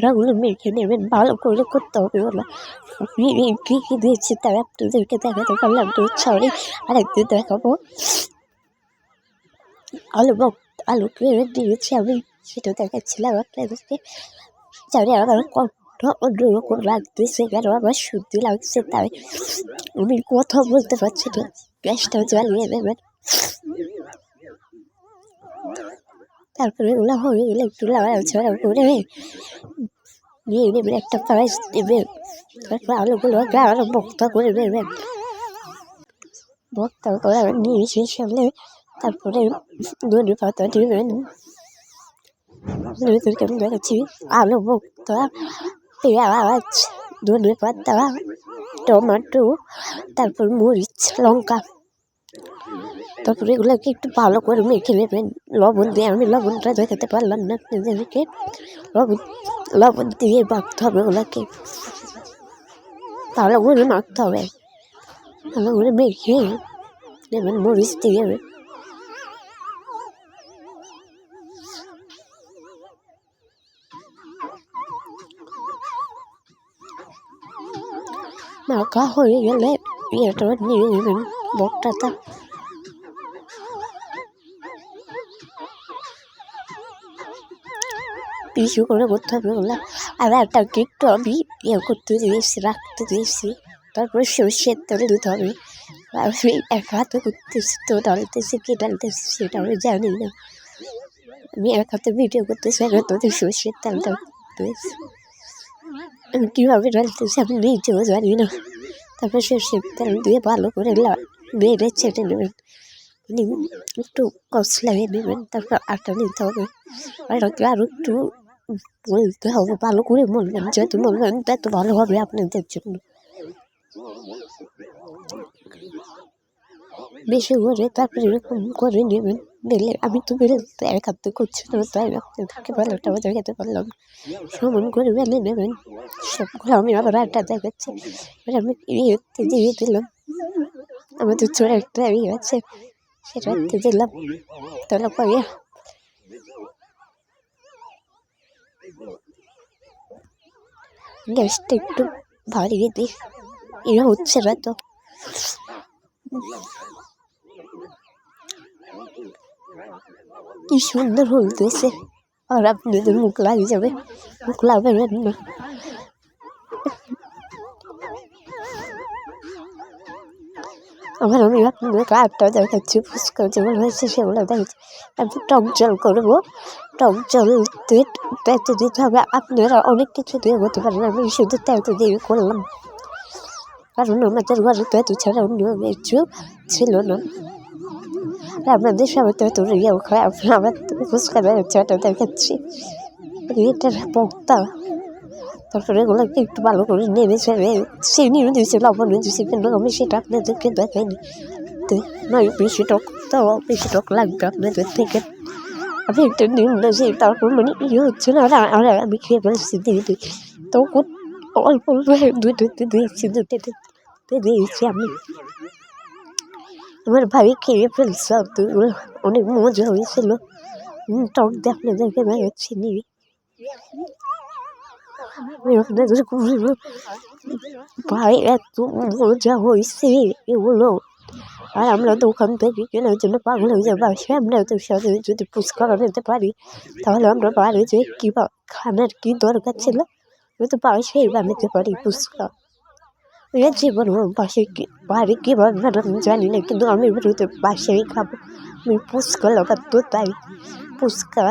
রাগুলো মেখে নেবেন, ভালো করে করতে হবে ওগুলো। কী কী দিয়েছি তাই আপনাদেরকে দেখাতে পারলাম তো, সরি। আরেকদিন দেখাবো। আলু কেটে দিয়েছি আমি, সেটা দেখাচ্ছিলাম আপনাদেরকে। জানি আমার কণ্ঠ অন্যরকম লাগতেছে, কেন আমার সর্দি লাগছে, তাই আমি কথা বলতে পারছি না। গ্যাসটা জ্বালিয়ে দেবেন। তারপরে ওগুলো হয়ে গেলে একটু লাড়াচাড়া করে নিয়ে নেবেন, একটা পায়েস নেবেন। তারপর আলুগুলো আরো ভক্তা করে নেবেন। ভক্তা করে নিয়ে শেষ হলে তারপরে ধনে পাতা নেবেন। আমি দেখাচ্ছি আলু ভক্তা, পেঁয়াজ, ধনে পাতা, টমেটো, তারপর মরিচ, লঙ্কা। তারপরে এগুলোকে একটু ভালো করে মেখে নেবেন লবণ দিয়ে। আমি লবণটা দেখাতে পারলাম না আপনাদেরকে। লবণ দিয়ে মাখতে হবে ওগুলোকে, ভালো করে মাখতে হবে। ভালো করে মেখে নেবেন মরিচ দিয়ে। মাখা হয়ে গেলে ইয়েটা নিয়ে নেবেন, ভর্তাটা। পিছু করে করতে হবে ওগুলো। আর একটা একটু আমি করতে দিয়েছি, রাখতে দিয়েছি। তারপরে সর্ষের তেল দিতে হবে। আমি এক হাতে করতেছি তো ডালতেছি, কি ডালতেছি সেটা আমি জানি না। আমি এক হাতে ভিডিও করতেছি, এক হাতে সর্ষের তেলটা করতেছি। আমি কীভাবে ডালতেছি আমি নিজেও জানি না। তারপরে সর্ষের তেল দিয়ে ভালো করে নেড়ে ছেটে নেবেন, একটু কষলাইয়ে নেবেন। তারপর আটা নিতে হবে, আটাকে আরও একটু বলতে হবে, ভালো করে বলবেন। যত বলবেন তত ভালো হবে আপনাদের জন্য। বেশি করে তারপরে এরকম করে নেবেন। বেলে আমি তো বেলতে এক হাতে করছি না, তাই আপনাদেরকে বেলাটা দেখাতে পারলাম। সমান করে বেলে নেবেন সবগুলো। আমি আবার আটা দেখাচ্ছি। এবার আমি দিয়ে দিলাম, আমাদের ছোট একটা আছে সেটা দিলাম। তাহলে পরে গ্যাসটা একটু বাড়িয়ে দিই, এরা হচ্ছে না তো। কি সুন্দর হলতেছে, আর আপনাদের মুখ লাগিয়ে যাবে, মুখ লাগাবেন না। আবার আমি আপনাদেরকে আটটা দেখাচ্ছি, ফুচকা যেগুলো হয়েছে সেগুলো দেখাচ্ছি। আমি টক জল করবো, টক জল তেঁতো দিতে হবে। আপনারা অনেক কিছু দিয়ে করতে পারেন, আমি শুধু তেঁতো দিয়ে করলাম, কারণ আমাদের ঘরে তেঁতো ছাড়া অন্য কিছু ছিল না। আপনাদের সবাই তেঁতো ইয়েও খায়, আমার ফুচকা দেখাচ্ছি, আটা দেখাচ্ছি, এটার ভক্তা। তারপরে এগুলোকে একটু ভালো করে নেড়ে ছেড়ে চিনিও দিয়েছে, লবণও দিয়েছে, কিন্তু আমি সেটা আপনাদেরকে দেখাইনি। নয় বেশি টক, তো বেশি টক লাগবে আপনাদের থেকে। আমি একটা নিয়ে তারপর মানে হচ্ছে না, আর আমি খেয়ে ফেলছি দিয়ে তো অল্প দুটোতে দিয়েছি আমি। আমার ভাই খেয়ে ফেলছে, অনেক মজা হয়েছিল। টক দিয়ে আপনাদেরকে দেখাচ্ছি নিবি। ভাই এত মজা হয়েছে এগুলো, আর আমরা তো ওখান থেকে কেনার জন্য পাগল হয়ে যাবো। আমরা তো সাথে যদি ফুচকা বানাতে পারি তাহলে আমরা পারি যে কী খানার কী দরকার ছিল, আমি তো বাসায় বানাতে পারি ফুচকা। জীবন বাড়ি কীভাবে বানানো জানি না, কিন্তু আমি বাসায় খাবো। আমি ফুচকা লাগাতো, তাই ফুচকা